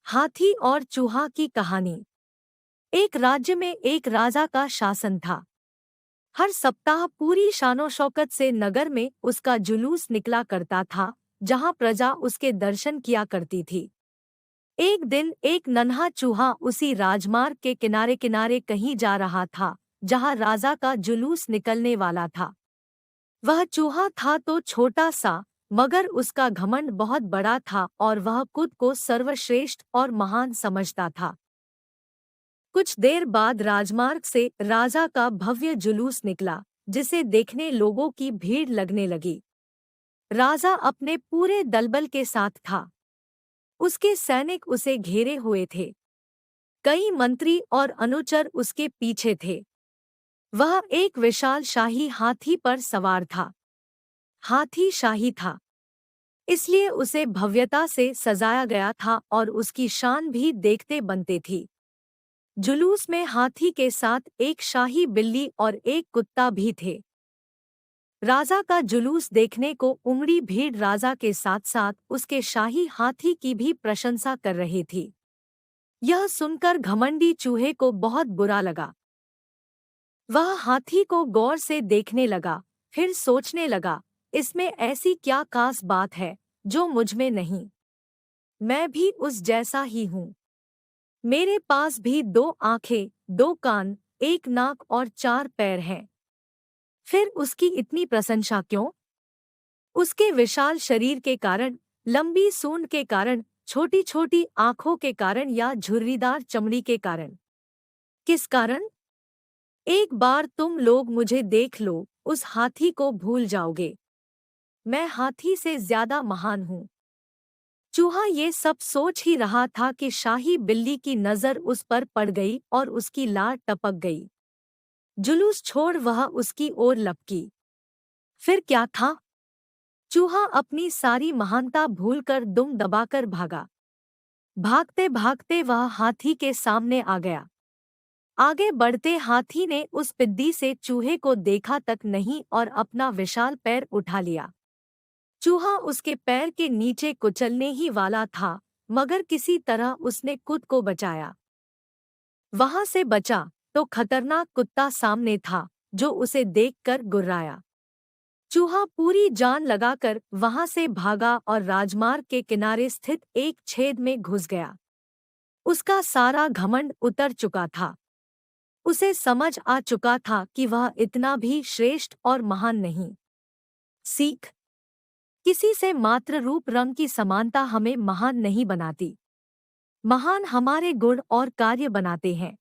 हाथी और चूहा की कहानी। एक राज्य में एक राजा का शासन था। हर सप्ताह पूरी शानो शौकत से नगर में उसका जुलूस निकला करता था, जहां प्रजा उसके दर्शन किया करती थी। एक दिन एक नन्हा चूहा उसी राजमार्ग के किनारे किनारे कहीं जा रहा था, जहां राजा का जुलूस निकलने वाला था। वह चूहा था तो छोटा सा, मगर उसका घमंड बहुत बड़ा था और वह खुद को सर्वश्रेष्ठ और महान समझता था। कुछ देर बाद राजमार्ग से राजा का भव्य जुलूस निकला, जिसे देखने लोगों की भीड़ लगने लगी। राजा अपने पूरे दलबल के साथ था। उसके सैनिक उसे घेरे हुए थे। कई मंत्री और अनुचर उसके पीछे थे। वह एक विशाल शाही हाथी पर सवार था। हाथी शाही था, इसलिए उसे भव्यता से सजाया गया था और उसकी शान भी देखते बनते थी। जुलूस में हाथी के साथ एक शाही बिल्ली और एक कुत्ता भी थे। राजा का जुलूस देखने को उमड़ी भीड़ राजा के साथ साथ उसके शाही हाथी की भी प्रशंसा कर रही थी। यह सुनकर घमंडी चूहे को बहुत बुरा लगा। वह हाथी को गौर से देखने लगा, फिर सोचने लगा, इसमें ऐसी क्या खास बात है जो मुझ में नहीं। मैं भी उस जैसा ही हूँ। मेरे पास भी 2 आंखें, 2 कान, एक नाक और 4 पैर हैं। फिर उसकी इतनी प्रशंसा क्यों? उसके विशाल शरीर के कारण, लंबी सूंड के कारण, छोटी छोटी आंखों के कारण या झुर्रीदार चमड़ी के कारण? किस कारण? एक बार तुम लोग मुझे देख लो, उस हाथी को भूल जाओगे। मैं हाथी से ज्यादा महान हूँ। चूहा ये सब सोच ही रहा था कि शाही बिल्ली की नजर उस पर पड़ गई और उसकी लार टपक गई। जुलूस छोड़ वह उसकी ओर लपकी। फिर क्या था? चूहा अपनी सारी महानता भूलकर दुम दबाकर भागा। भागते भागते वह हाथी के सामने आ गया। आगे बढ़ते हाथी ने उस पिद्दी से चूहे को देखा तक नहीं और अपना विशाल पैर उठा लिया। चूहा उसके पैर के नीचे कुचलने ही वाला था, मगर किसी तरह उसने खुद को बचाया। वहां से बचा तो खतरनाक कुत्ता सामने था, जो उसे देखकर गुर्राया। चूहा पूरी जान लगाकर वहां से भागा और राजमार्ग के किनारे स्थित एक छेद में घुस गया। उसका सारा घमंड उतर चुका था। उसे समझ आ चुका था कि वह इतना भी श्रेष्ठ और महान नहीं। सीख: किसी से मात्र रूप रंग की समानता हमें महान नहीं बनाती। महान हमारे गुण और कार्य बनाते हैं।